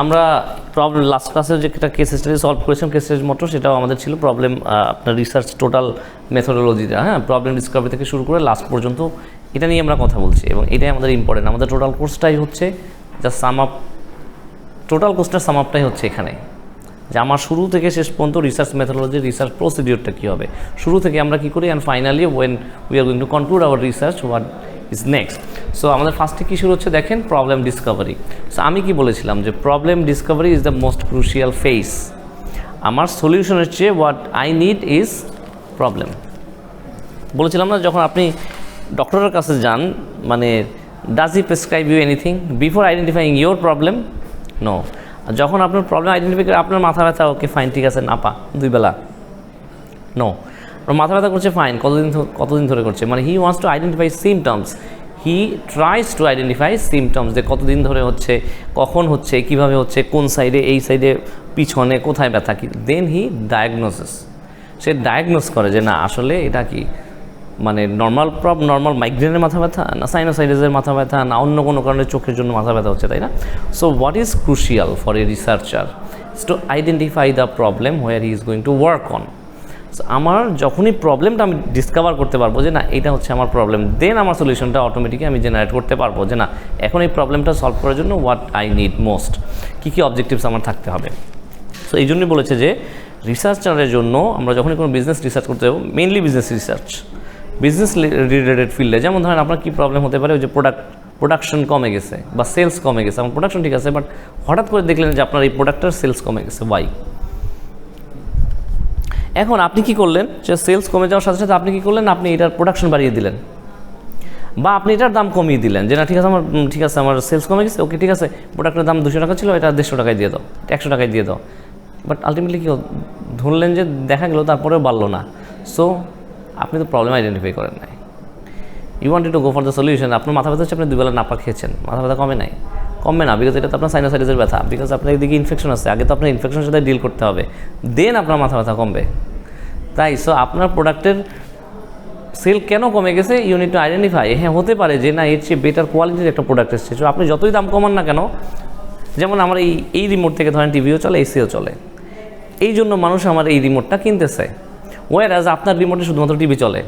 আমরা problem last ক্লাসে যে একটা কেস স্টাডি সলভ করেছিলাম, কেস স্টাডির মতো, সেটাও আমাদের ছিল প্রবলেম আপনার রিসার্চ টোটাল মেথোডোলজিটা, হ্যাঁ, প্রবলেম ডিসকাভারি থেকে শুরু করে লাস্ট পর্যন্ত এটা নিয়ে আমরা কথা বলছি এবং এটাই আমাদের ইম্পর্টেন্ট। আমাদের টোটাল কোর্সটাই হচ্ছে যা সাম আপ, টোটাল কোর্সটার সাম আপটাই হচ্ছে এখানে, যে আমার শুরু থেকে শেষ পর্যন্ত রিসার্চ মেথোডোলজি, রিসার্চ প্রসিডিওরটা কী হবে, শুরু থেকে আমরা কী করি, and finally when we are going to conclude our research what is next. So আমাদের ফার্স্টে কী শুরু হচ্ছে দেখেন, প্রবলেম ডিসকভারি। সো আমি কি বলেছিলাম যে problem discovery is the most crucial phase. আমার সলিউশনের চেয়ে what I need is problem. বলেছিলাম না, যখন আপনি ডক্টরের কাছে যান, মানে does he prescribe you anything before identifying your problem? No. যখন আপনার প্রবলেম আইডেন্টিফাই করে আপনার মাথা ব্যথা, ওকে ফাইন, ঠিক আছে, নাপা 2 বেলা, নো। মাথা ব্যথা করছে, ফাইন, কতদিন ধরে করছে, মানে he wants to identify symptoms, he tries to identify symptoms, যে কতদিন ধরে হচ্ছে, কখন হচ্ছে, কিভাবে হচ্ছে, কোন সাইডে, এই সাইডে, পিছনে, কোথায় ব্যথা, কি, দেন হি ডায়াগনোসিস, সে ডায়াগনোস করে যে না আসলে এটা কি, মানে নর্মাল মাইগ্রেনের মাথা ব্যথা, না সাইনোসাইটিসের মাথা ব্যথা, না অন্য কোনো কারণে চোখের জন্য মাথা ব্যথা হচ্ছে, তাই না? So what is crucial for a researcher is to identify the problem where he is going to work on. So আমার যখনই প্রবলেমটা আমি ডিসকভার করতে পারবো যে না এটা হচ্ছে আমার প্রবলেম, দেন আমার সলিউশনটা অটোমেটিকলি আমি জেনারেট করতে পারবো যে না এখন এই প্রবলেমটা সলভ করার জন্য হোয়াট আই নিড মোস্ট, কী অবজেক্টিভস আমার থাকতে হবে। সো এই জন্যই বলেছে যে রিসার্চারের জন্য আমরা যখনই কোনো বিজনেস রিসার্চ করতে যাবো, mainly business research, business related ফিল্ডে, যেমন ধরেন আপনার কী প্রবলেম হতে পারে, ওই যে প্রোডাকশন কমে গেছে বা সেলস কমে গেছে, আমার প্রোডাকশন ঠিক আছে বাট হঠাৎ করে দেখলেন যে আপনার এই প্রোডাক্টের সেলস কমে গেছে, ওয়াই? এখন আপনি কি করলেন, যে সেলস কমে যাওয়ার সাথে সাথে আপনি কী করলেন, আপনি এটার প্রোডাকশন বাড়িয়ে দিলেন বা আপনি এটার দাম কমিয়ে দিলেন, যে না ঠিক আছে আমার সেলস কমে গেছে, ওকে ঠিক আছে, প্রোডাক্টের দাম 200 টাকা ছিল, এটা 150 টাকায় দিয়ে দাও, 100 টাকায় দিয়ে দাও, বাট আলটিমেটলি কী ধরলেন যে দেখা গেল তারপরেও বাড়লো না। সো আপনি তো প্রবলেম আইডেন্টিফাই করেন নাই, you wanted to go for the solution. আপনার মাথা ব্যথা হচ্ছে, আপনি 2 বেলা নাপা খেয়েছেন, মাথা ব্যথা কমবে না, বিকজ এটা তো আপনার সাইনোসাইটিসের ব্যথা, বিকজ আপনার এদিকে ইনফেকশন আছে, আগে তো আপনার ইনফেকশনের সাথে ডিল করতে হবে, দেন আপনার মাথা ব্যথা কমবে, তাই? সো আপনার প্রোডাক্টের সেল কেন কমে গেছে, ইউ নিড টু আইডেন্টিফাই। হ্যাঁ, হতে পারে যে না এর চেয়ে বেটার কোয়ালিটির একটা প্রোডাক্ট এসছে, সো আপনি যতই দাম কমান না কেন, যেমন আমার এই রিমোট থেকে ধরেন টিভিও চলে, এসিও চলে, এই জন্য মানুষ আমার এই রিমোটটা কিনতেছে, ওয়ারাজ আপনার রিমোটে শুধুমাত্র টিভি চলে।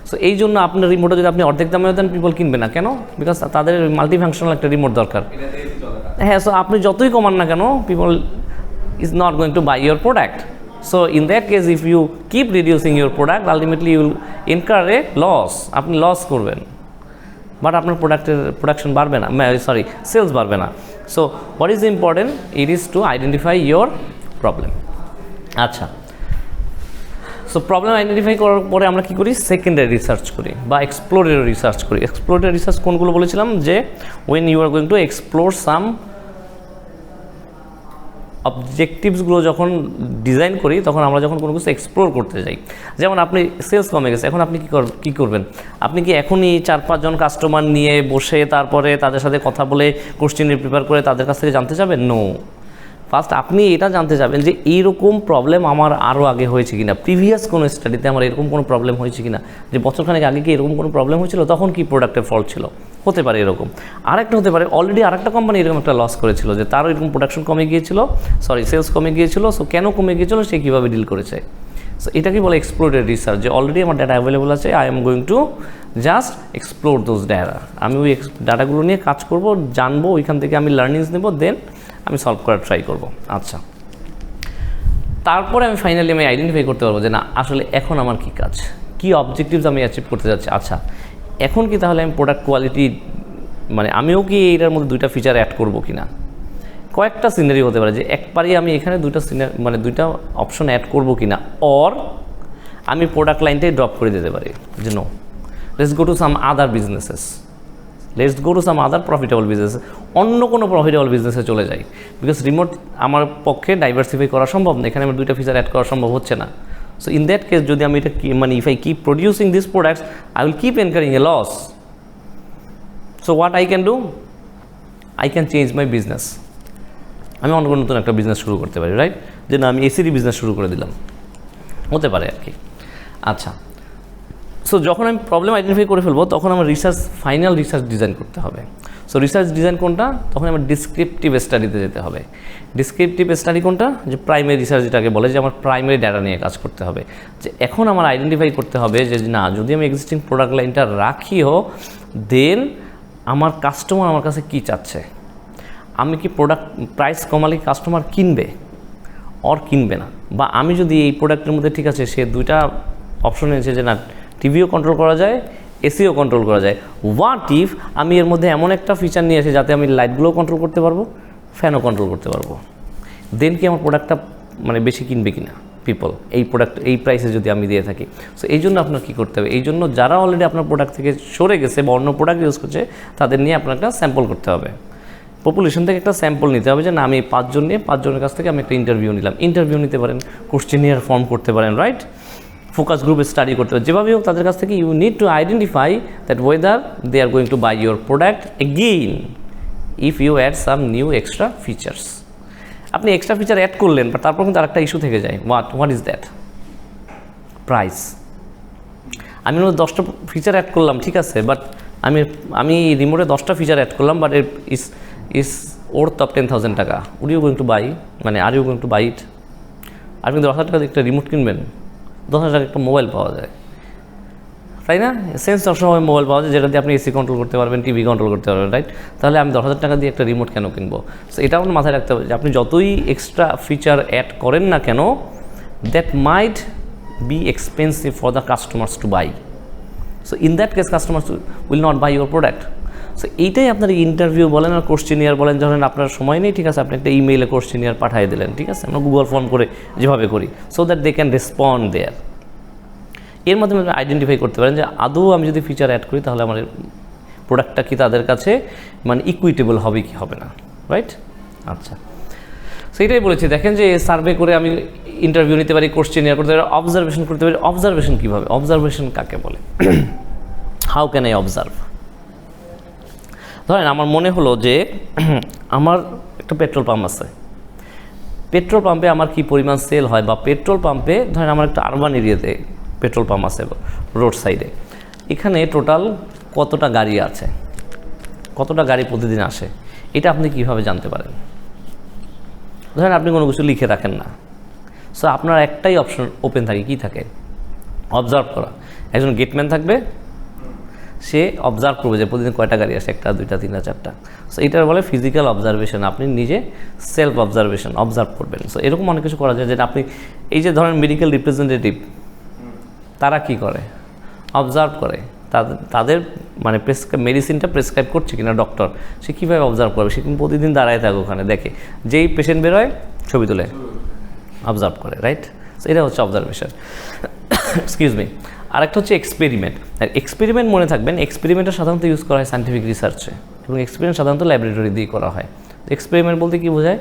সো এই জন্য আপনার রিমোটে যদি আপনি অর্ধেক দামে দেন, পিপল কিনবে না কেন, বিকজ তাদের মাল্টিফাংশনাল একটা রিমোট দরকার। হ্যাঁ, সো আপনি যতই কমান না কেন, people is not going to buy your product. So in that case if you keep reducing your product, ultimately you will incur a loss, আপনি লস করবেন, বাট আপনার প্রোডাকশন বাড়বে না, সেলস বাড়বে না। So what is important, it is to identify your problem. আচ্ছা, so problem identify করার পরে আমরা কী করি, সেকেন্ডারি রিসার্চ করি বা এক্সপ্লোরেটরি রিসার্চ করি। এক্সপ্লোরেটরি রিসার্চ কোনগুলো বলেছিলাম, যে when you are going to explore some অবজেক্টিভসগুলো যখন ডিজাইন করি, তখন আমরা যখন কোনো কিছু এক্সপ্লোর করতে যাই, যেমন আপনি সেলস কমে গেছে, এখন আপনি কী করবেন, আপনি কি এখনই 4-5 জন কাস্টমার নিয়ে বসে তারপরে তাদের সাথে কথা বলে কোশ্চেনের প্রিপেয়ার করে তাদের কাছ থেকে জানতে যাবেন? নো। ফার্স্ট আপনি এটা জানতে যাবেন যে এইরকম প্রবলেম আমার আরও আগে হয়েছে কিনা, প্রিভিয়াস কোনো স্টাডিতে আমার এরকম কোনো প্রবলেম হয়েছে কিনা, যে বছরখানেক আগে কি এরকম কোনো প্রবলেম হয়েছিল, তখন কি প্রোডাক্টের ফল্ট ছিল, হতে পারে এরকম। আরেকটা হতে পারে অলরেডি আরেকটা কোম্পানি এরকম একটা লস করেছিল, যে তারও এরকম প্রোডাকশন কমে গিয়েছিল, সেলস কমে গিয়েছিল, সো কেন কমে গিয়েছিল, সে কীভাবে ডিল করেছে। সো এটাকে বলে এক্সপ্লোরেটরি রিসার্চ, যে অলরেডি আমার ডাটা অ্যাভেলেবল আছে, I am going to just explore those data, আমি ওই ডাটাগুলো নিয়ে কাজ করব, জানবো, ওইখান থেকে আমি লার্নিংস নেব, দেন আমি সলভ করার ট্রাই করব। আচ্ছা, তারপরে আমি ফাইনালি আইডেন্টিফাই করতে পারবো যে না আসলে এখন আমার কী কাজ, কী অবজেক্টিভস আমি অ্যাচিভ করতে যাচ্ছি। আচ্ছা, এখন কি তাহলে আমি প্রোডাক্ট কোয়ালিটি, মানে আমিও কি এইটার মধ্যে 2টা ফিচার অ্যাড করবো কি না, কয়েকটা সিনারি হতে পারে, যে একবারই আমি এখানে 2টা অপশন অ্যাড করবো কি না, অর আমি প্রোডাক্ট লাইনটাই ড্রপ করে দিতে পারি, যে no, let's go to some other businesses, let's go to some other profitable business, অন্য কোনো প্রফিটেবল বিজনেসে চলে যাই, বিকজ রিমোট আমার পক্ষে ডাইভার্সিফাই করা সম্ভব না, এখানে আমার 2টা ফিচার অ্যাড করা সম্ভব হচ্ছে না। সো ইন দ্যাট কেস যদি আমি এটা if I keep producing this products, I will keep incurring a loss. So what I can do, I can change my business, আমি অন্য নতুন একটা বিজনেস শুরু করতে পারি, রাইট, যে না আমি এসিডি বিজনেস শুরু করে দিলাম, হতে পারে আর কি। আচ্ছা, সো যখন আমি প্রবলেম আইডেন্টিফাই করে ফেলবো, তখন আমার ফাইনাল রিসার্চ ডিজাইন করতে হবে। সো রিসার্চ ডিজাইন কোনটা, তখন আমার ডিসক্রিপটিভ স্টাডিতে যেতে হবে। ডিসক্রিপটিভ স্টাডি কোনটা, যে প্রাইমারি রিসার্চ যেটাকে বলে, যে আমার প্রাইমারি ডাটা নিয়ে কাজ করতে হবে, যে এখন আমার আইডেন্টিফাই করতে হবে যে না, যদি আমি এক্সিস্টিং প্রোডাক্ট লাইনটা রাখিও, দেন আমার কাস্টমার আমার কাছে কী চাচ্ছে, আমি কি প্রোডাক্ট প্রাইস কমালে কাস্টমার কিনবে আর কিনবে না, বা আমি যদি এই প্রোডাক্টের মধ্যে ঠিক আছে সে দুইটা অপশন নিয়েছে যে না টিভিও কন্ট্রোল করা যায়, এসিও কন্ট্রোল করা যায়, হোয়াট ইফ আমি এর মধ্যে এমন একটা ফিচার নিয়ে আসি যাতে আমি লাইটগুলোও কন্ট্রোল করতে পারবো, ফ্যানও কন্ট্রোল করতে পারবো, দেন কি আমার প্রোডাক্টটা মানে বেশি কিনবে কিনা পিপল, এই প্রোডাক্ট এই প্রাইসে যদি আমি দিয়ে থাকি। সো এই জন্য আপনার কী করতে হবে, এই জন্য যারা অলরেডি আপনার প্রোডাক্ট থেকে সরে গেছে বা অন্য প্রোডাক্ট ইউজ করছে তাদের নিয়ে আপনার একটা স্যাম্পল করতে হবে, পপুলেশন থেকে একটা স্যাম্পল নিতে হবে, যে না আমি 5 জন নিয়ে 5 জনের কাছ থেকে আমি একটা ইন্টারভিউ নিলাম, ইন্টারভিউ নিতে পারেন, কোশ্চেনিয়ার ফর্ম করতে পারেন, রাইট, ফোকাস গ্রুপে স্টাডি করতে পারেন, যেভাবে হোক তাদের কাছ থেকে you need to identify that whether they are going to buy your product again if you add some new extra features. আপনি এক্সট্রা ফিচার অ্যাড করলেন, বাট তারপর কিন্তু আরেকটা ইস্যু থেকে যায়, হোয়াট ইজ দ্যাট, প্রাইস। আমি 10টা ফিচার অ্যাড করলাম, ঠিক আছে, বাট আমি রিমোটে 10টা ফিচার অ্যাড করলাম, বাট ইস ওর্থ অফ 10,000 টাকা, would you going to buy, মানে are you going to buy it? আপনি 10,000 টাকা দিয়ে একটা রিমোট কিনবেন, 10,000 টাকা একটা মোবাইল পাওয়া যায়, তাই না? সেন্স সবসময় মোবাইল পাওয়া যায় যেটা দিয়ে আপনি এসি কন্ট্রোল করতে পারবেন, টিভি কন্ট্রোল করতে পারবেন, রাইট? তাহলে আমি 10,000 টাকা দিয়ে একটা রিমোট কেন কিনবো? সো এটা আপনার মাথায় রাখতে হবে যে আপনি যতই এক্সট্রা ফিচার অ্যাড করেন না কেন, that might be expensive for the customers to buy. So in that case customers will not buy your product. So এইটাই আপনার ইন্টারভিউ বলেন আর কোশ্চেনিয়ার বলেন, যখন আপনার সময় নেই, ঠিক আছে, আপনি একটা ইমেইলে কোশ্চেনিয়ার পাঠিয়ে দিলেন, ঠিক আছে, আমরা গুগল ফর্ম করে যেভাবে করি, so that they can respond there. এর মাধ্যমে আপনি আইডেন্টিফাই করতে পারেন যে আদৌ আমি যদি ফিচার অ্যাড করি তাহলে আমার প্রোডাক্টটা কি তাদের কাছে মানে ইকুইটেবল হবে কি হবে না, রাইট? আচ্ছা, সেইটাই বলেছি। দেখেন যে সার্ভে করে আমি ইন্টারভিউ নিতে পারি, কোশ্চেনিয়ার করতে পারি, অবজারভেশন করতে পারি। অবজারভেশন কীভাবে, অবজারভেশন কাকে বলে? How can I observe? ধরেন আমার মনে হলো যে আমার একটা পেট্রোল পাম্প আছে, পেট্রোল পাম্পে আমার কি পরিমাণ সেল হয়, বা পেট্রোল পাম্পে ধরেন আমার একটা আরবান এরিয়াতে পেট্রোল পাম্প আছে রোড সাইডে, এখানে টোটাল কতটা গাড়ি আছে, কতটা গাড়ি প্রতিদিন আসে, এটা আপনি কিভাবে জানতে পারেন? ধরেন আপনি কোনো কিছু লিখে রাখেন না, সো আপনার একটাই অপশন ওপেন থাকে, কি থাকে? অবজার্ভ করা। একজন গেটম্যান থাকবে, সে অবজার্ভ করবে যে প্রতিদিন কয়টা গাড়ি আসে, 1টা 2টা 3টা 4টা। সো এটার বলে ফিজিক্যাল অবজারভেশন, আপনি নিজে সেলফ অবজারভেশন, অবজার্ভ করবেন। সো এরকম অনেক কিছু করা যায়, যেটা আপনি এই যে ধরেন মেডিকেল রিপ্রেজেন্টেটিভ, তারা কি করে? অবজার্ভ করে তাদের মানে মেডিসিনটা প্রেসক্রাইব করছে কিনা ডক্টর, সে কীভাবে অবজার্ভ করবে? সে কিন্তু প্রতিদিন দাঁড়ায় থাকে ওখানে, দেখে যেই পেশেন্ট বেরোয় ছবি তুলে অবজার্ভ করে, রাইট? সো এটা হচ্ছে অবজারভেশন। Excuse me. আরেকটা হচ্ছে এক্সপেরিমেন্ট। আর এক্সপেরিমেন্ট মনে থাকবেন, এক্সপেরিমেন্টটা সাধারণত ইউজ করা হয় সায়েন্টিফিক রিসার্চে, এবং এক্সপেরিমেন্ট সাধারণত ল্যাবরেটরি দিয়ে করা হয়। তো এক্সপেরিমেন্ট বলতে কী বোঝায়?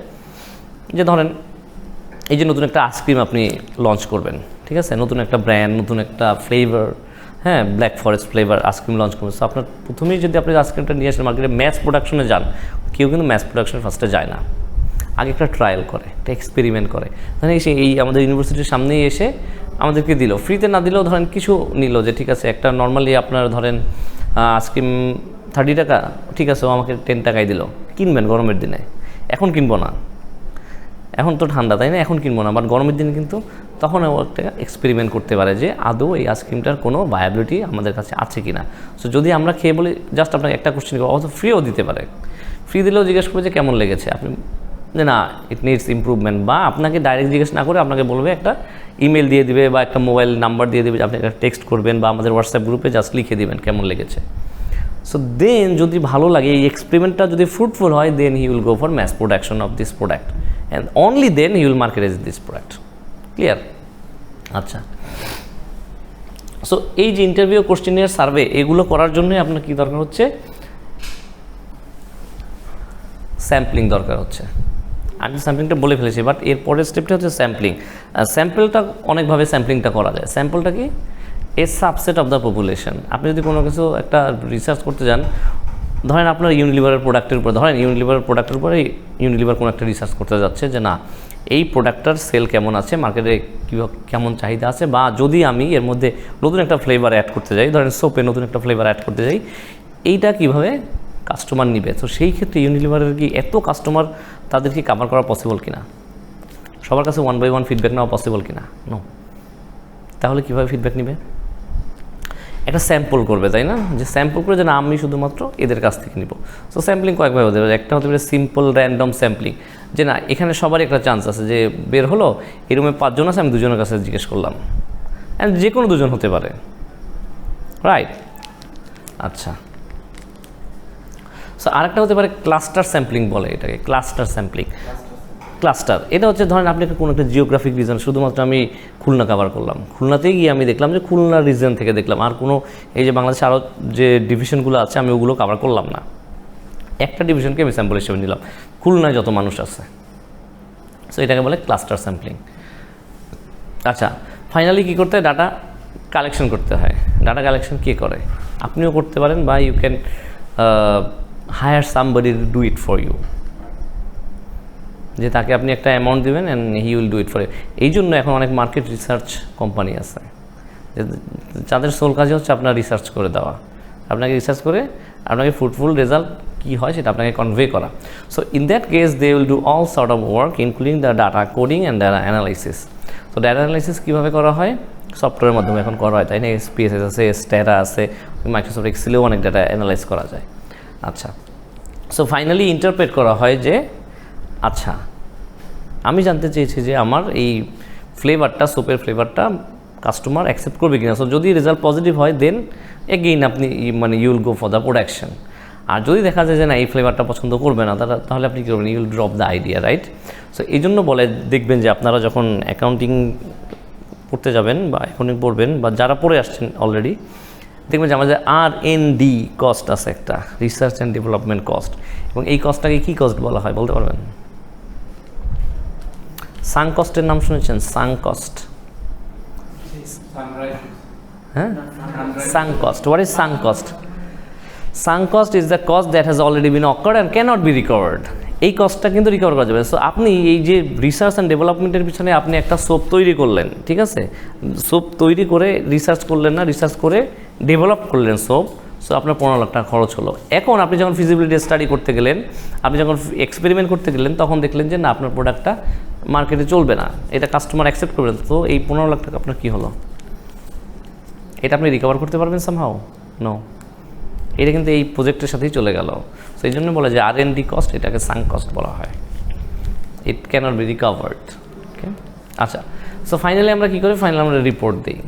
যে ধরেন এই যে নতুন একটা আইসক্রিম আপনি লঞ্চ করবেন, ঠিক আছে, নতুন একটা ব্র্যান্ড, নতুন একটা ফ্লেভার, হ্যাঁ, black forest flavour ice cream launch করবেন। সো আপনার প্রথমেই যদি আপনি আইসক্রিমটা নিয়ে আসেন মার্কেটে, ম্যাস প্রোডাকশনে যান, কেউ কিন্তু ম্যাস প্রোডাকশন ফার্স্টে যায় না, আগে একটা ট্রায়াল করে, একটা এক্সপেরিমেন্ট করে। ধরেন এই আমাদের ইউনিভার্সিটির সামনেই এসে আমাদেরকে দিল, ফ্রিতে না দিলেও ধরেন কিছু নিল, যে ঠিক আছে একটা নর্মালি আপনার ধরেন আইসক্রিম 30 টাকা, ঠিক আছে, ও আমাকে 10 টাকায় দিল, কিনবেন গরমের দিনে? এখন কিনবো না, এখন তো ঠান্ডা, তাই না, এখন কিনবো না, বাট গরমের দিনে কিন্তু তখন ও একটা এক্সপেরিমেন্ট করতে পারে যে আদৌ এই আইসক্রিমটার কোনো ভায়াবিলিটি আমাদের কাছে আছে কি না। সো যদি আমরা খেয়ে বলি, জাস্ট আপনাকে একটা কোশ্চেন করবো, অথবা ফ্রিও দিতে পারে, ফ্রি দিলেও জিজ্ঞেস করবে যে কেমন লেগেছে, আপনি যে না ইট নিডস ইমপ্রুভমেন্ট, বা আপনাকে ডাইরেক্ট জিজ্ঞেস না করে আপনাকে বলবে, একটা ইমেল দিয়ে দিবে বা একটা মোবাইল নাম্বার দিয়ে দেবে, আপনি একটা টেক্সট করবেন বা আমাদের হোয়াটসঅ্যাপ গ্রুপে জাস্ট লিখে দেবেন কেমন লেগেছে। সো দেন যদি ভালো লাগে, এই এক্সপেরিমেন্টটা যদি ফ্রুটফুল হয়, then he will go for mass production of this product, and only then he will marketize this product. Clear? আচ্ছা, সো এই যে ইন্টারভিউ, কোশ্চেনিয়ার, সার্ভে, এগুলো করার জন্যই আপনার কী দরকার হচ্ছে? স্যাম্পলিং দরকার হচ্ছে। আমি স্যাম্পলিংটা বলে ফেলেছি, বাট এর পরের স্টেপটা হচ্ছে স্যাম্পলিং। স্যাম্পলটা অনেকভাবে স্যাম্পলিংটা করা যায়। স্যাম্পলটা কি? এ সাবসেট অফ দ্য পপুলেশন। আপনি যদি কোনো কিছু একটা রিসার্চ করতে যান, ধরেন আপনার ইউনিলিভারের প্রোডাক্টের উপর, ধরেন ইউনিলিভারের প্রোডাক্টের উপরে ইউনিলিভার কোনো একটা রিসার্চ করতে যাচ্ছে যে না এই প্রোডাক্টটার সেল কেমন আছে, মার্কেটে কেমন চাহিদা আছে, বা যদি আমি এর মধ্যে নতুন একটা ফ্লেভার অ্যাড করতে যাই, ধরেন সোপে নতুন একটা ফ্লেভার অ্যাড করতে যাই, এইটা কীভাবে কাস্টমার নিবে। তো সেই ক্ষেত্রে ইউনিলিভারের কি এত কাস্টমার তাদেরকে কাভার করা পসিবল কিনা, সবার কাছে 1 by 1 ফিডব্যাক নেওয়া পসিবল কিনা? নো। তাহলে কীভাবে ফিডব্যাক নেবে? একটা স্যাম্পল করবে, তাই না? যে স্যাম্পল করে যে না আমি শুধুমাত্র এদের কাছ থেকে নিব। সো স্যাম্পলিং কয়েকভাবে হতে পারে। একটা হতে পারে সিম্পল র্যান্ডম স্যাম্পলিং, যে না এখানে সবারই একটা চান্স আছে যে বের হলো এই রুমে 5 জন আছে, আমি 2 জনের কাছে জিজ্ঞেস করলাম, অ্যান্ড যে কোনো 2 জন হতে পারে, রাইট? আচ্ছা, সো আরেকটা হতে পারে ক্লাস্টার স্যাম্পলিং বলে এটাকে, ক্লাস্টার স্যাম্পলিং। ক্লাস্টার এটা হচ্ছে ধরেন আপনি কোনো একটা জিওগ্রাফিক রিজন, শুধুমাত্র আমি খুলনা কভার করলাম, খুলনাতেই গিয়ে আমি দেখলাম যে খুলনা রিজন থেকে দেখলাম, আর কোনো এই যে বাংলাদেশে আরও যে ডিভিশনগুলো আছে আমি ওগুলো কভার করলাম না, একটা ডিভিশনকে আমি স্যাম্পল হিসেবে নিলাম, খুলনায় যত মানুষ আছে। সো এটাকে বলে ক্লাস্টার স্যাম্পলিং। আচ্ছা, ফাইনালি কী করতে হয়? ডাটা কালেকশন করতে হয়। ডাটা কালেকশন কে করে? আপনিও করতে পারেন, বা you can hire somebody to do it for you, যে তাকে আপনি একটা অ্যামাউন্ট দেবেন and he will do it for you. এই জন্য এখন অনেক মার্কেট রিসার্চ কোম্পানি আছে যাদের সোল কাজই হচ্ছে আপনার রিসার্চ করে দেওয়া, আপনাকে রিসার্চ করে আপনাকে ফ্রুটফুল রেজাল্ট কী হয় সেটা আপনাকে কনভে করা। So in that case they will do all sort of work including the data coding and data analysis. তো ডাটা অ্যানালাইসিস কীভাবে করা হয়? সফটওয়্যারের মাধ্যমে এখন করা হয়, তাই না? SPSS আছে, স্ট্যাটা আছে, মাইক্রোসফট এক্সেলেও অনেক ডাটা অ্যানালাইজ করা যায়। আচ্ছা, সো ফাইনালি ইন্টারপ্রেট করা হয় যে আচ্ছা আমি জানতে চেয়েছি যে আমার এই ফ্লেভারটা, সোপের ফ্লেভারটা কাস্টমার অ্যাকসেপ্ট করবে কিনা। সো যদি রেজাল্ট পজিটিভ হয় দেন এগেইন আপনি মানে ইউল গো ফর দ্য প্রোডাকশন। আর যদি দেখা যায় যে না এই ফ্লেভারটা পছন্দ করবে না, তাহলে আপনি কী করবেন? You'll drop the idea, right? So এই জন্য বলে দেখবেন যে আপনারা যখন অ্যাকাউন্টিং পড়তে যাবেন বা অ্যাকাউন্টিং পড়বেন, বা যারা পড়ে আসছেন অলরেডি, দেখবেন যে আমাদের R&D কস্ট আছে একটা, রিসার্চ অ্যান্ড ডেভেলপমেন্ট কস্ট, এবং এই কস্টটাকে কী কস্ট বলা হয় বলতে পারবেন? সাঙ্ক কস্টের নাম শুনেছেন? সাঙ্ক কস্ট, হ্যাঁ, sunk cost. What is sunk cost? Sunk cost is the cost that has already been occurred and cannot be recovered. এই কস্টটা কিন্তু রিকভার করা যাবে। সো আপনি এই যে রিসার্চ অ্যান্ড ডেভেলপমেন্টের পিছনে আপনি একটা সোপ তৈরি করলেন, ঠিক আছে, সোপ তৈরি করে রিসার্চ করলেন না, রিসার্চ করে ডেভেলপ করলেন সোপ, সো আপনার 15 লাখ টাকা খরচ হলো। এখন আপনি যখন ফিজিবিলিটি স্টাডি করতে গেলেন, আপনি যখন এক্সপেরিমেন্ট করতে গেলেন, তখন দেখলেন যে না আপনার প্রোডাক্টটা মার্কেটে চলবে না, এটা কাস্টমার অ্যাকসেপ্ট করবে না। তো এই 15 লাখ টাকা আপনার কী হলো? এটা আপনি রিকভার করতে পারবেন সামহাও? নো। এটা কিন্তু এই প্রজেক্টের সাথেই চলে গেল। সো এই জন্য বলে যে R&D কস্ট, এটাকে সাঙ্ক কস্ট বলা হয়। ইট ক্যানট বি রিকভার্ড। ওকে, আচ্ছা, সো ফাইনালি আমরা কী করি? ফাইনালি আমরা রিপোর্ট দিই।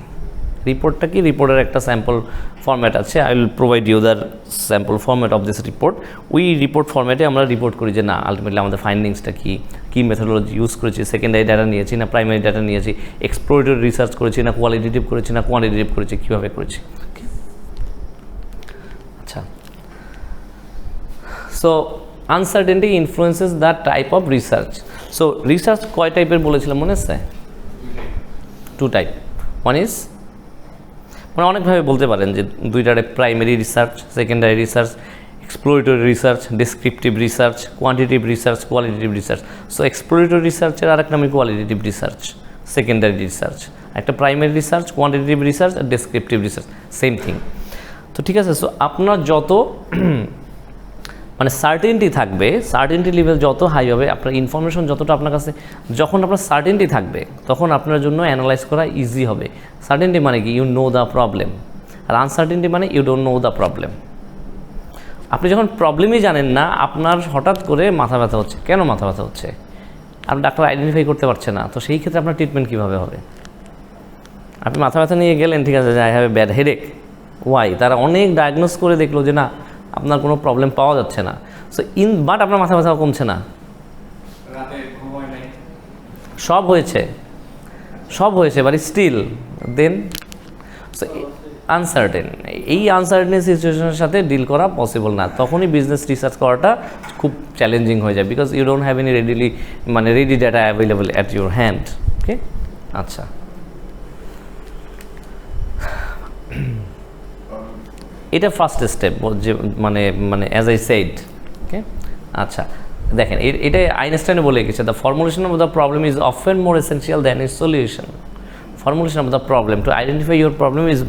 রিপোর্টটা কি? রিপোর্টের একটা স্যাম্পল ফরম্যাট আছে, I will provide you the sample format of this report. ওই রিপোর্ট ফরম্যাটে আমরা রিপোর্ট করি যে না আলটিমেটলি আমাদের ফাইন্ডিংসটা কী মেথোডোলজি ইউজ করেছি, সেকেন্ডারি ডাটা নিয়েছি না প্রাইমারি ডাটা নিয়েছি, এক্সপ্লোরেটরি রিসার্চ করেছি না কোয়ালিটেটিভ করেছি না কোয়ান্টিটেটিভ করেছি, কীভাবে করেছি। আচ্ছা, so uncertainty influences the type of research. So research কয় টাইপের বলেছিলাম মনে আছে? 2 টাইপ। ওয়ান ইজ, মানে অনেকভাবে বলতে পারেন যে 2টা primary research, secondary research, exploratory research, descriptive research, quantitative research, qualitative research. So exploratory রিসার্চের আরেক নামই কোয়ালিটেটিভ রিসার্চ, সেকেন্ডারি রিসার্চ। একটা প্রাইমারি রিসার্চ, কোয়ান্টিটেটিভ রিসার্চ আর ডেসক্রিপটিভ রিসার্চ, সেম থিং। তো ঠিক আছে, সো আপনার যত মানে সার্টেনটি থাকবে, সার্টেনটি লেভেল যত হাই হবে, আপনার ইনফরমেশন যতটা আপনার কাছে, যখন আপনার সার্টেনটি থাকবে তখন আপনার জন্য অ্যানালাইজ করা ইজি হবে। সার্টেনটি মানে কি? You know the problem. আর আনসার্টেনটি মানে you don't know the problem. আপনি যখন প্রবলেমই জানেন না, আপনার হঠাৎ করে মাথা ব্যথা হচ্ছে, কেন মাথা ব্যথা হচ্ছে? আপনি ডাক্তার আইডেন্টিফাই করতে পারছে না, তো সেই ক্ষেত্রে আপনার ট্রিটমেন্ট কীভাবে হবে? আপনি মাথা ব্যথা নিয়ে গেলেন, ঠিক আছে, I have a bad headache, why? তারা অনেক ডায়াগনোস করে দেখলো যে না আপনার কোনো প্রবলেম পাওয়া যাচ্ছে না। সো বাট আপনার মাথা ব্যথা কমছে না, সব হয়েছে বাট স্টিল দেন আনসার্টেন। এই আনসার্টেন সিচুয়েশনের সাথে ডিল করা পসিবল না, তখনই বিজনেস রিসার্চ করাটা খুব চ্যালেঞ্জিং হয়ে যায়, because you don't have any ready data available at your hand. Okay, আচ্ছা, এটা ফার্স্ট স্টেপ, যে মানে অ্যাজ আই সেড। ওকে, আচ্ছা, দেখেন এটা আইনস্টাইনে বলে গেছে, the formulation of the problem is often more essential than is solution. Formulation of the problem, to identify your problem is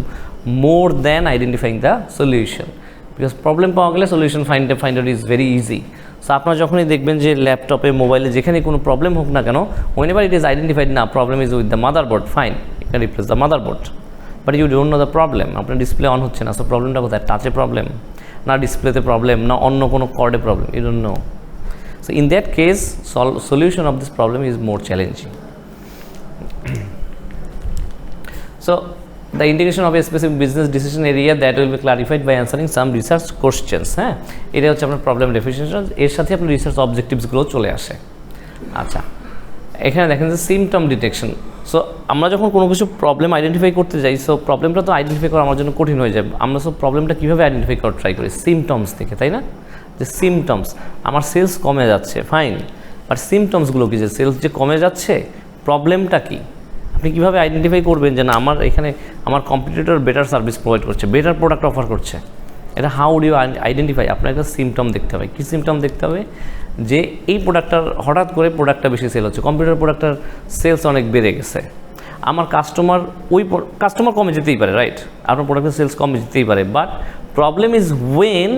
more than identifying the solution, because problem পাওয়া গেলে solution finder is very easy. So আপনারা যখনই দেখবেন যে ল্যাপটপে মোবাইলে যেখানে কোনো প্রবলেম হোক না কেন, whenever it is identified না problem is with the motherboard, fine, you can replace the motherboard, but you don't know the problem. আপনার ডিসপ্লে অন হচ্ছে না, সো প্রবলেমটা কোথায়? টাচে প্রবলেম, না ডিসপ্লেতে প্রবলেম, না অন্য কোনো কর্ডে problem, you don't know. So in that case solution of this problem is more challenging. So the integration of a specific business decision area that will be clarified by answering some research questions, হ্যাঁ, এটা হচ্ছে আপনার problem definition, এর সাথে আপনার research অবজেক্টিভসগুলো চলে আসে। আচ্ছা, এখানে দেখেন যে সিমটম ডিটেকশন। সো আমরা যখন কোনো কিছু প্রবলেম আইডেন্টিফাই করতে যাই, সো প্রবলেমটা তো আইডেন্টিফাই করা আমার জন্য কঠিন হয়ে যায়। আমরা সব প্রবলেমটা কীভাবে আইডেন্টিফাই করার ট্রাই করি? সিমটমস থেকে, তাই না? যে সিমটমস, আমার সেলস কমে যাচ্ছে, ফাইন, বাট সিমটমসগুলো কী? যে সেলস যে কমে যাচ্ছে, প্রবলেমটা কী? আপনি কীভাবে আইডেন্টিফাই করবেন যে না আমার এখানে আমার কম্পিটিটর বেটার সার্ভিস প্রোভাইড করছে, বেটার প্রোডাক্ট অফার করছে? এটা হাউ ডু ইউ আইডেন্টিফাই? আপনার একটা সিমটম দেখতে হবে। কী সিমটম দেখতে হবে? যে এই প্রোডাক্টটার হঠাৎ করে প্রোডাক্টটা বেশি সেল হচ্ছে, কম্পিউটার প্রোডাক্টটার সেলস অনেক বেড়ে গেছে, আমার কাস্টমার কমে যেতেই পারে, রাইট? আপনার প্রোডাক্টের সেলস কমে যেতেই পারে, but problem is when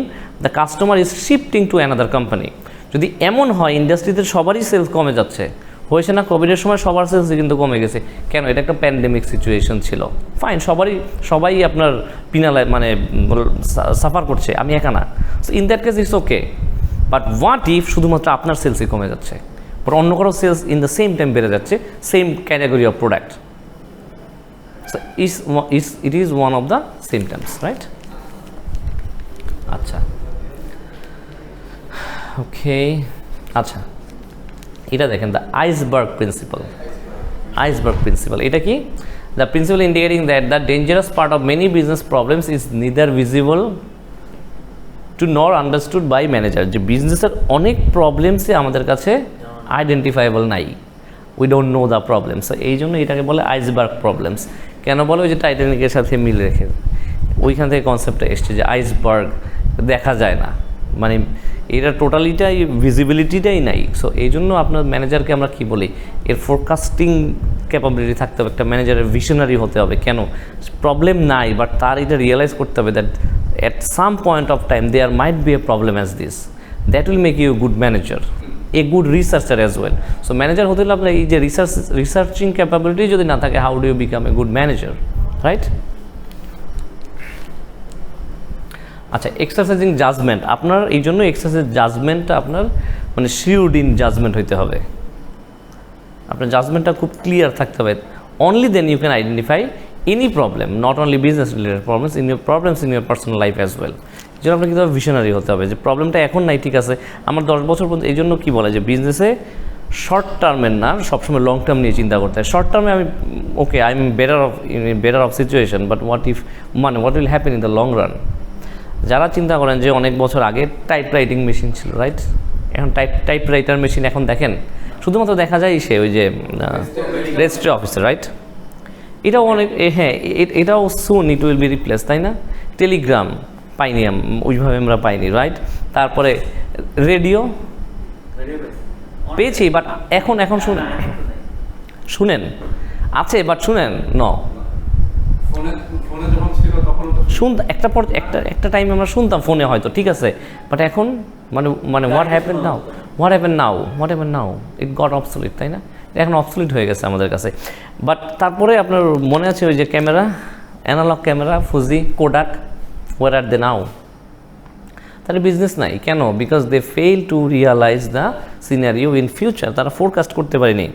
the customer is shifting to another company. যদি এমন হয় ইন্ডাস্ট্রিতে সবারই সেলস কমে যাচ্ছে, হয়েছে না কোভিডের সময় সবার সেলস কিন্তু কমে গেছে, কেন? এটা একটা প্যান্ডেমিক সিচুয়েশন ছিল, ফাইন, সবাই আপনার মানে সাফার করছে, আমি একা না। So in that case it's okay, but what if শুধুমাত্র আপনার সেলসই কমে যাচ্ছে, বাট অন্য কারো sales in the same time বেড়ে যাচ্ছে, same category of product? So it is one of the symptoms, right? আচ্ছা, ওকে, আচ্ছা, এটা দেখেন দ্য আইসবার্গ প্রিন্সিপাল। এটা কি? The principal indicating that the dangerous part of many business problems is neither visible two নর understood by manager. যে বিজনেসের অনেক প্রবলেমসই আমাদের কাছে আইডেন্টিফাইবল নাই, we don't know the problems. এই জন্য এটাকে বলে আইসবার্গ প্রবলেমস। কেন বলে? ওই যে টাইটানিকের সাথে মিল রেখে ওইখান থেকে কনসেপ্টটা এসছে যে আইসবার্গ দেখা যায় না, মানে এটা টোটালিটাই ভিজিবিলিটিটাই নাই। সো এই জন্য আপনার ম্যানেজারকে আমরা কি বলি? এর ফোরকাস্টিং ক্যাপাবিলিটি থাকতে হবে, একটা ম্যানেজারের ভিশনারি হতে হবে। কেন? প্রবলেম নাই, বাট তার এটা রিয়েলাইজ করতে হবে that at some point of time there might be a problem as this. That will make you a good manager, a good researcher as well. So manager হতে হলে আপনার এই যে রিসার্চিং ক্যাপাবিলিটি যদি না থাকে, how do you become a good manager, right? আচ্ছা, exercising judgement, আপনার এই জন্য এক্সারসাইজ জাজমেন্টটা আপনার মানে শিওরড ইন জাজমেন্ট হইতে হবে, আপনার জাজমেন্টটা খুব ক্লিয়ার থাকতে হবে। Only then you can identify any problem, not only business related problems in your personal life as well. এই জন্য আপনার কিন্তু ভিশনারি হতে হবে যে প্রবলেমটা এখন নাই, ঠিক আছে, আমার 10 বছর পর্যন্ত। এই জন্য কী বলে যে বিজনেসে শর্ট টার্মের না, সবসময় লং টার্ম নিয়ে চিন্তা করতে হয়। শর্ট টার্মে আমি okay, I am better off situation, but what will happen in the long run? যারা চিন্তা করেন যে অনেক বছর আগে টাইপ রাইটিং মেশিন ছিল, রাইট? এখন টাইপ রাইটার মেশিন এখন দেখেন শুধুমাত্র দেখা যায় সে ওই যে রেজিস্ট্রি অফিসে, রাইট? এটাও অনেক, হ্যাঁ, এটাও সুন ইট উইল বি রিপ্লেস, তাই না? টেলিগ্রাম পাইনি, ওইভাবে আমরা পাইনি, রাইট? তারপরে রেডিও পেয়েছি, বাট এখন শুনেন আছে, বাট শুনেন একটা টাইমে আমরা শুনতাম ফোনে হয়তো, ঠিক আছে, বাট এখন মানে what happen now it got obsolete, তাই না? এখন অবসলিট হয়ে গেছে আমাদের কাছে। বাট তারপরে আপনার মনে আছে ওই যে camera, analogue camera, Fuji, Kodak, where are they now? তার বিজনেস নাই, কেন? Because they fail to realise the scenario in future. তারা ফোরকাস্ট করতে পারেনি।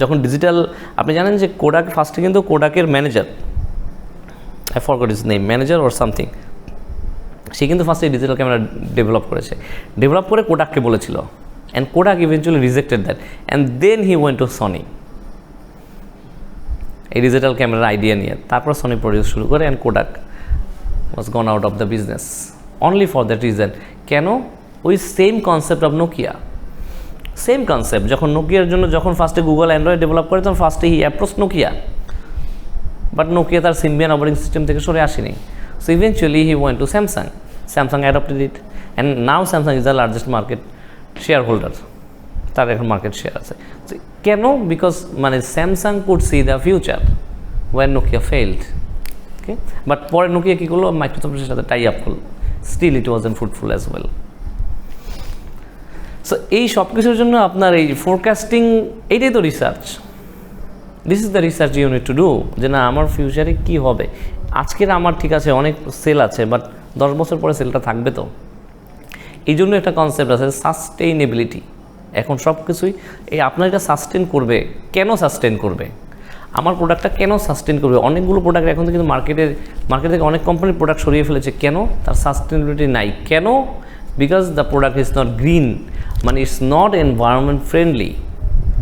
যখন ডিজিটাল, আপনি জানেন যে কোডাক ফার্স্টে কিন্তু কোডাকের manager, I forgot his name, manager or something, সে কিন্তু ফার্স্টে ডিজিটাল ক্যামেরা ডেভেলপ করে কোডাককে বলেছিল, and Kodak eventually rejected that, and then he went to Sony এই ডিজিটাল ক্যামেরার আইডিয়া নিয়ে। তারপর সনি প্রডিউস শুরু করে, and Kodak was gone out of the business only for that reason. কেন? ওই same concept of Nokia, same concept. যখন নোকিয়ার জন্য যখন ফার্স্টে গুগল অ্যান্ড্রয়েড ডেভেলপ করে, তখন ফার্স্টে he approach Nokia, but Nokia তার সিম্বিয়ান অপারেটিং সিস্টেম থেকে সরে আসেনি। So eventually he went to Samsung adopted it, and now Samsung is the largest market share holder, তার এখন মার্কেট শেয়ার আছে। কেন? বিকজ মানে Samsung could see the future when Nokia failed. Okay, but পরে Nokia কী করলো, মাইক্রোসফটের সাথে টাই আপ করলো, still it was an fruitful as well. So এই সব কিছুর জন্য আপনার এই ফোরকাস্টিং, এইটাই তো research, this is the research you need to do, যে না আমার ফিউচারে কী হবে। আজকের আমার ঠিক আছে অনেক সেল আছে, বাট 10 বছর পরে সেলটা থাকবে তো। এই জন্য একটা কনসেপ্ট আছে সাস্টেইনেবিলিটি। এখন সব কিছুই এই আপনার এটা সাস্টেন করবে, কেন সাস্টেন করবে, আমার প্রোডাক্টটা কেন সাস্টেন করবে। অনেকগুলো প্রোডাক্ট এখন কিন্তু মার্কেট থেকে অনেক কোম্পানির প্রোডাক্ট সরিয়ে ফেলেছে, কেন, তার সাস্টেনেবিলিটি নাই। কেন, because the product is not green, মানে ইটস নট এনভায়রনমেন্ট ফ্রেন্ডলি।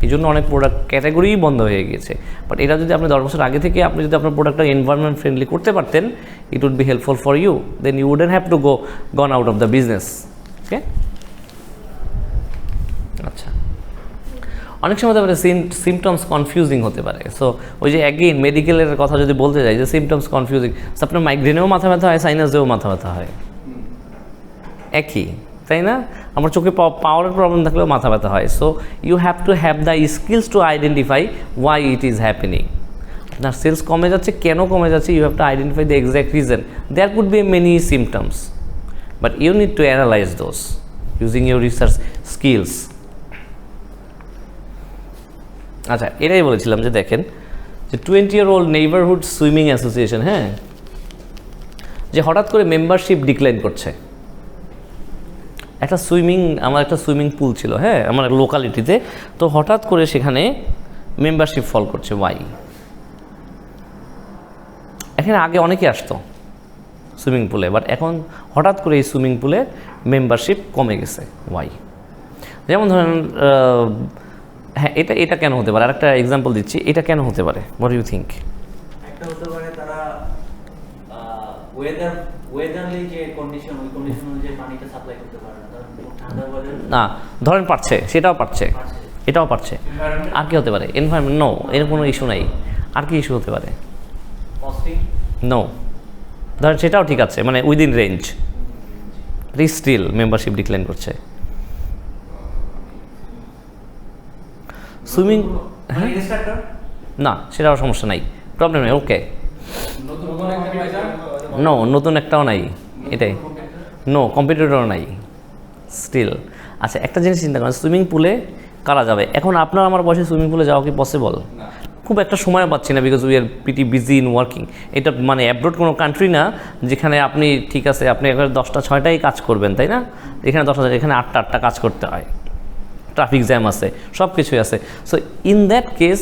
এই জন্য অনেক প্রোডাক্ট ক্যাটাগরিই বন্ধ হয়ে গিয়েছে। বাট এটা যদি আপনি 10 বছর আগে থেকে আপনি যদি আপনার প্রোডাক্টটা এনভায়রনমেন্ট ফ্রেন্ডলি করতে পারতেন, it would be helpful for you, then you wouldn't have to gone out of the business. Okay, আচ্ছা, অনেক সময় তারপরে সিমটমস কনফিউজিং হতে পারে। সো ওই যে অ্যাগেইন মেডিকেলের কথা যদি বলতে যাই, যে সিমটমস কনফিউজিং, আপনার মাইগ্রেনেও মাথা ব্যথা হয়, সাইনাসেও মাথা ব্যথা হয়, একই, তাই না? আমার চোখে পাওয়ারের প্রবলেম থাকলেও মাথা ব্যথা হয়। So you have to have the skills to identify why it is happening. আপনার সেলস কমে যাচ্ছে, কেন কমে যাচ্ছে, you have to identify the exact reason. There could be many symptoms, but you need to analyse those using your research skills. আচ্ছা, এটাই বলেছিলাম যে দেখেন যে 20-year-old নেইবারহুড সুইমিং অ্যাসোসিয়েশন, হ্যাঁ, যে হঠাৎ করে মেম্বারশিপ ডিক্লাইন করছে। আমার একটা সুইমিং পুল ছিল, হ্যাঁ, আমার লোকালিটিতে, তো হঠাৎ করে সেখানে মেম্বারশিপ ফল করছে, ওয়াই? এখানে আগে অনেকে আসতো সুইমিং পুলে, বাট এখন হঠাৎ করে এই সুইমিং পুলে মেম্বারশিপ কমে গেছে, ওয়াই? যেমন ধরেন হ্যাঁ, এটা কেন হতে পারে, আরেকটা এক্সাম্পল দিচ্ছি, এটা কেন হতে পারে, হোয়াট ইউ থিঙ্ক? একটা হতে পারে তারা ওয়েদারলি যে কন্ডিশন, ওই কন্ডিশন অনুযায়ী পানিটা সাপ্লাই করতে পারে না। ঠান্ডা ওয়েদার না, ধরেন পারছে, সেটাও পারছে, এটাও পারছে। আর কি হতে পারে? এনভায়রনমেন্ট, নো, এর কোনো ইস্যু নাই। আর কি ইস্যু হতে পারে? কস্টিং, নো, ধরেন সেটাও ঠিক আছে, মানে within range, still membership decline করছে। সুইমিং, হ্যাঁ, না, সেটাও সমস্যা নাই, প্রবলেম নেই, ওকে। নো, নতুন একটাও নাই, এটাই, নো, কম্পিটিটরও নাই, স্টিল। আচ্ছা, একটা জিনিস চিন্তা করেন, সুইমিং পুলে কারা যাবে? এখন আপনার আমার বয়সে সুইমিং পুলে যাওয়া কি পসিবল? খুব একটা সময় পাচ্ছি না, because we are pretty busy in working. এটা মানে অ্যাব্রোড কোনো কান্ট্রি না যেখানে আপনি ঠিক আছে আপনি এখানে 10টা-6টাই কাজ করবেন, তাই না? এখানে 10টা, এখানে 8টা কাজ করতে হয়, ট্রাফিক জ্যাম আছে, সব কিছুই আছে। সো ইন দ্যাট কেস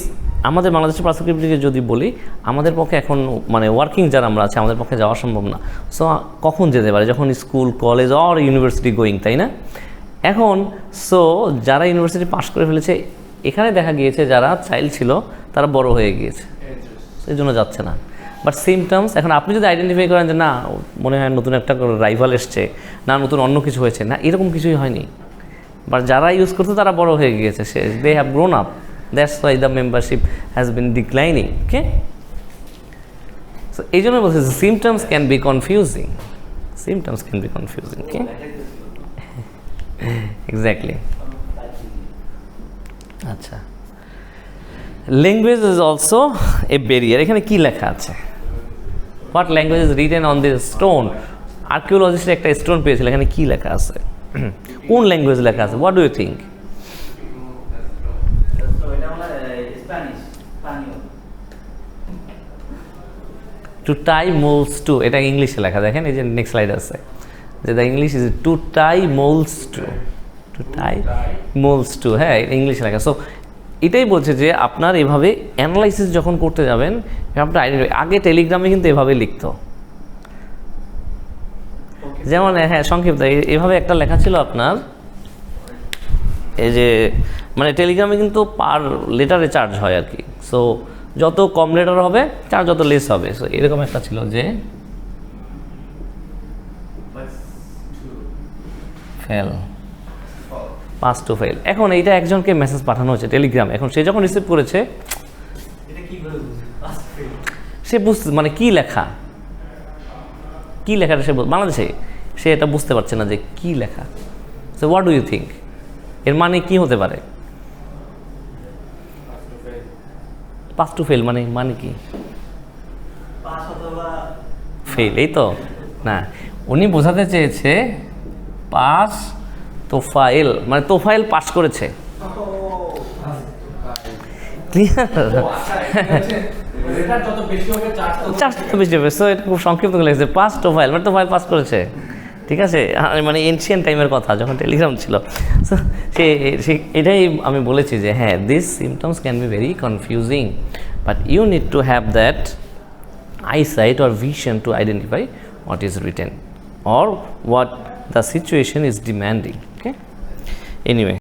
আমাদের বাংলাদেশের পার্সপেক্টিভে যদি বলি, আমাদের পক্ষে এখন মানে ওয়ার্কিং যারা আমরা আছি, আমাদের পক্ষে যাওয়া সম্ভব না। সো কখন যেতে পারে? যখন school, college or university going, তাই না? এখন সো যারা ইউনিভার্সিটি পাস করে ফেলেছে, এখানে দেখা গিয়েছে যারা চাইল্ড ছিল তারা বড় হয়ে গিয়েছে, সেই জন্য যাচ্ছে না। বাট সিমটমস, এখন আপনি যদি আইডেন্টিফাই করেন যে না মনে হয় নতুন একটা রাইভাল এসছে, না নতুন অন্য কিছু হয়েছে, না এরকম কিছুই হয়নি, বাট যারা ইউজ করতো তারা বড় হয়ে গিয়েছে, they have grown up, that's why the membership has been declining. Okay, so এই জন্য বলছে symptoms can be confusing, symptoms can be confusing. Okay, exactly. আচ্ছা, language is also a barrier. এখানে কি লেখা আছে? What language is written on this stone? Archaeologist একটা stone পেয়েছিল, এখানে কি লেখা আছে? কোন ল্যাঙ্গুয়েজ লেখা আছে? What do you think? টু টাই মোলস টু, এটা ইংলিশে লেখা, দেখেন এই যে নেক্সট স্লাইড আছে, যে the English is to tie moles to, to tie moles to, হ্যাঁ ইংলিশে লেখা। সো এটাই বলছে যে আপনার এভাবে অ্যানালাইসিস যখন করতে যাবেন, আপনার আইডেন্টিফাই, আগে টেলিগ্রামে কিন্তু এভাবে লিখতো, যেমন হ্যাঁ সংক্ষিপ্ত এভাবে একটা লেখা ছিল আপনার, এই যে মানে টেলিগ্রামে কিন্তু পার লেটারে চার্জ হয় আর কি। সো যত কম লেটার হবে চার্জ যত লেস হবে। সো এরকম একটা ছিল যে ফেল, পাস টু ফেল। এখন এইটা একজনকে মেসেজ পাঠানো হচ্ছে টেলিগ্রাম, এখন সে যখন রিসিভ করেছে সে বুঝতে মানে কি লেখা, কি লেখাটা সে বাংলাদেশে সে এটা বুঝতে পারছে না যে কি লেখা। So what do you think এর মানে কি হতে পারে? পাস টু ফেল মানে কি? পাস অথবা ফেল, এই তো না, উনি বোঝাতে চেয়েছে পাস তোফায়েল, মানে তোফায়েল পাস করেছে, ক্লিয়ার? চার্জ তো বেশি হবে, সো এটা খুব সংক্ষিপ্ত করে লিখেছে পাস তোফায়েল, মানে তোফায়েল পাস করেছে, ঠিক আছে? মানে এনশিয়ান টাইমের কথা যখন টেলিগ্রাম ছিল। সো সে এটাই আমি বলেছি যে হ্যাঁ, this symptoms can be very confusing, but you need to have that eyesight or vision to identify what is written or what the situation is demanding. Okay, anyway.